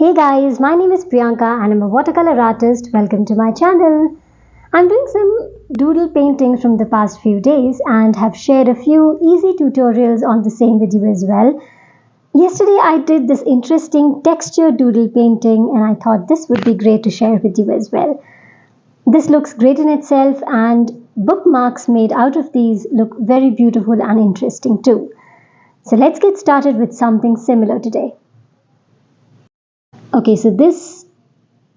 Hey guys, my name is Priyanka and I'm a watercolor artist. Welcome to my channel. I'm doing some doodle painting from the past few days and have shared a few easy tutorials on the same video as well. Yesterday I did this interesting texture doodle painting and I thought this would be great to share with you as well. This looks great in itself and bookmarks made out of these look very beautiful and interesting too. So let's get started with something similar today. Okay, so this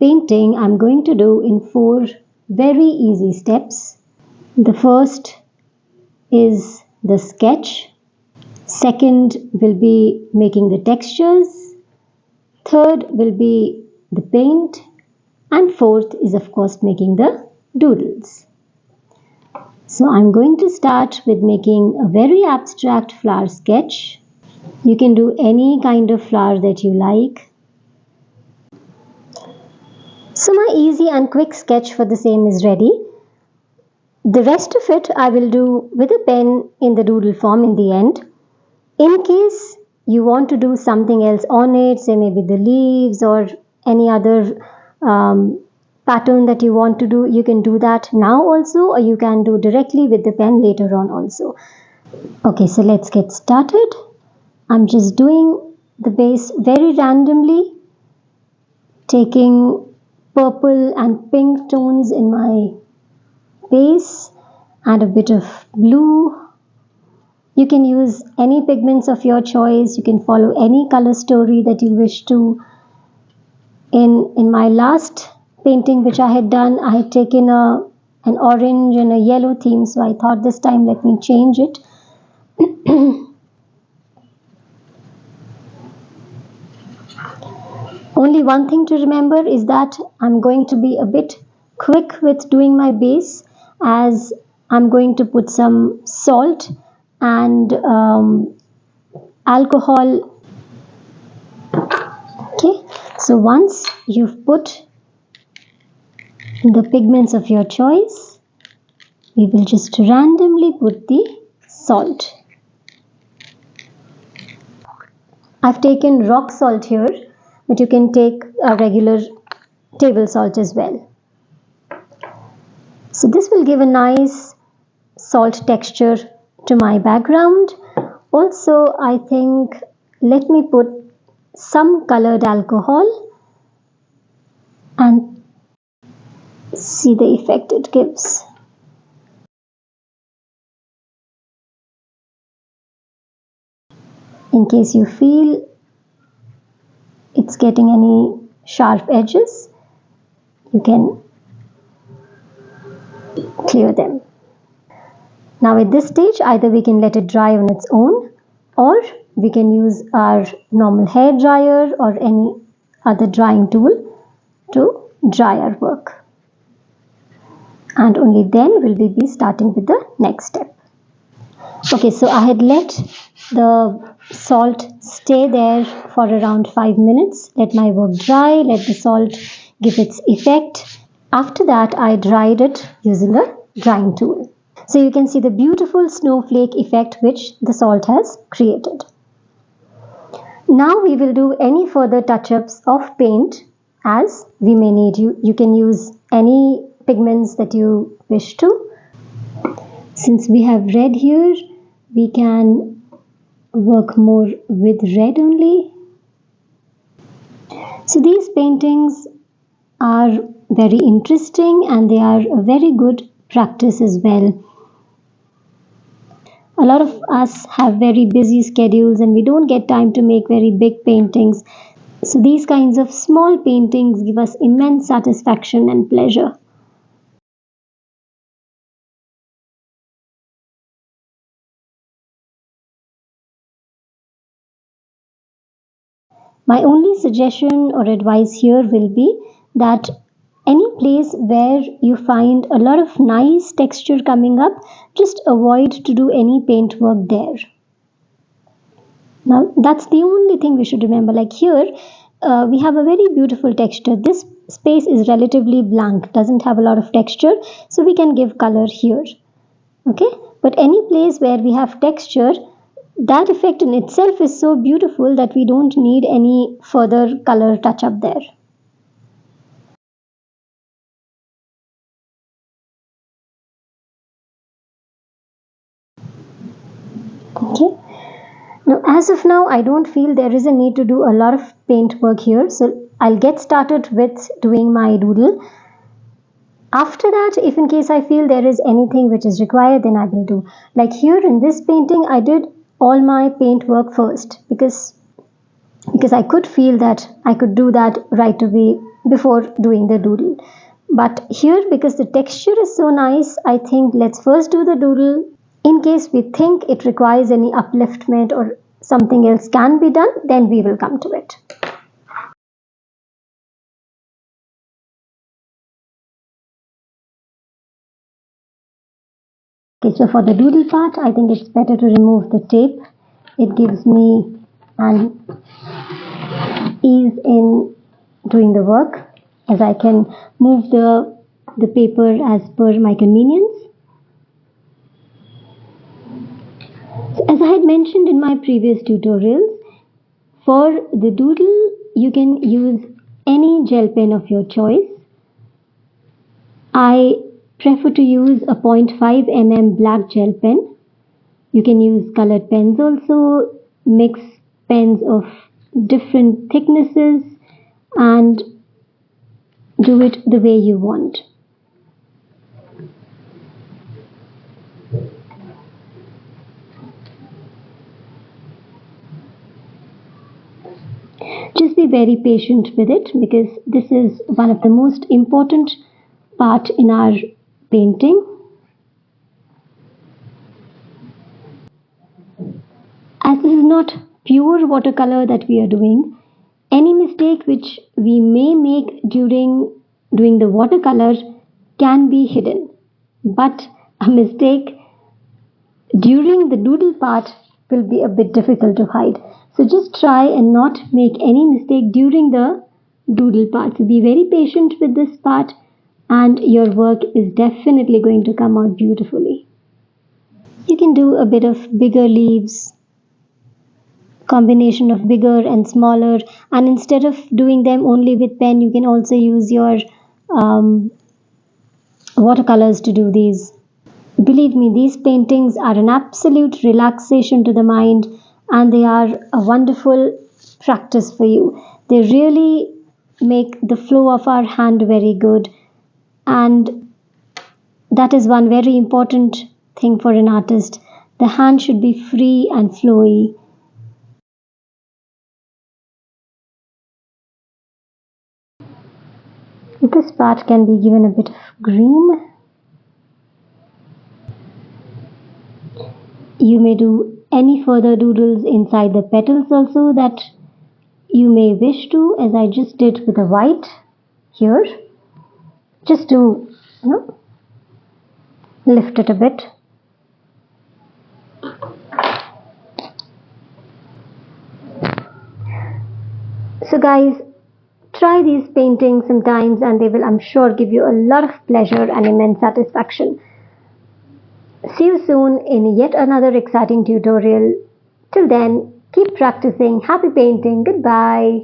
painting I'm going to do in 4 very easy steps. The first is the sketch. Second will be making the textures. Third will be the paint. And fourth is of course making the doodles. So I'm going to start with making a very abstract flower sketch. You can do any kind of flower that you like. So my easy and quick sketch for the same is ready. The rest of it I will do with a pen in the doodle form in the end. In case you want to do something else on it, say maybe the leaves or any other pattern that you want to do, you can do that now also, or you can do directly with the pen later on also. Okay, so let's get started. I'm just doing the base very randomly, taking purple and pink tones in my base and a bit of blue. You can use any pigments of your choice. You can follow any color story that you wish to. In my last painting which I had done, I had taken an orange and a yellow theme, so I thought this time let me change it. Only one thing to remember is that I'm going to be a bit quick with doing my base, as I'm going to put some salt and alcohol. Okay, so once you've put the pigments of your choice, we will just randomly put the salt. I've taken rock salt here, but you can take a regular table salt as well. So this will give a nice salt texture to my background. Also, I think let me put some colored alcohol and see the effect it gives. In case you feel it's getting any sharp edges, you can clear them. Now at this stage, either we can let it dry on its own, or we can use our normal hair dryer or any other drying tool to dry our work. And only then will we be starting with the next step. Okay, so I had let the salt stay there for around 5 minutes. Let my work dry, let the salt give its effect. After that, I dried it using a drying tool. So you can see the beautiful snowflake effect which the salt has created. Now we will do any further touch-ups of paint as we may need. You can use any pigments that you wish to. Since we have red here, we can work more with red only. So these paintings are very interesting and they are a very good practice as well. A lot of us have very busy schedules and we don't get time to make very big paintings. So these kinds of small paintings give us immense satisfaction and pleasure. My only suggestion or advice here will be that any place where you find a lot of nice texture coming up, just avoid to do any paint work there. Now that's the only thing we should remember. Like here, we have a very beautiful texture. This space is relatively blank, doesn't have a lot of texture, so we can give color here. Okay, but any place where we have texture, that effect in itself is so beautiful that we don't need any further color touch up there. Okay. Now, as of now, I don't feel there is a need to do a lot of paint work here. So I'll get started with doing my doodle. After that, if in case I feel there is anything which is required, then I will do. Like here in this painting, I did all my paint work first because I could feel that I could do that right away before doing the doodle. But here, because the texture is so nice, I think let's first do the doodle. In case we think it requires any upliftment or something else can be done, then we will come to it. Okay, so for the doodle part, I think it's better to remove the tape. It gives me an ease in doing the work as I can move the paper as per my convenience. So as I had mentioned in my previous tutorials, for the doodle you can use any gel pen of your choice. I prefer to use a 0.5 mm black gel pen. You can use colored pens also, mix pens of different thicknesses and do it the way you want. Just be very patient with it because this is one of the most important part in our painting. As this is not pure watercolor that we are doing, any mistake which we may make during doing the watercolor can be hidden. But a mistake during the doodle part will be a bit difficult to hide. So just try and not make any mistake during the doodle part. So be very patient with this part and your work is definitely going to come out beautifully. You can do a bit of bigger leaves, combination of bigger and smaller, and instead of doing them only with pen, you can also use your watercolors to do these. Believe me, these paintings are an absolute relaxation to the mind and they are a wonderful practice for you. They really make the flow of our hand very good, and that is one very important thing for an artist. The hand should be free and flowy. This part can be given a bit of green. You may do any further doodles inside the petals also that you may wish to, as I just did with the white here. Just to, lift it a bit. So guys, try these paintings sometimes and they will, I'm sure, give you a lot of pleasure and immense satisfaction. See you soon in yet another exciting tutorial. Till then, keep practicing. Happy painting. Goodbye.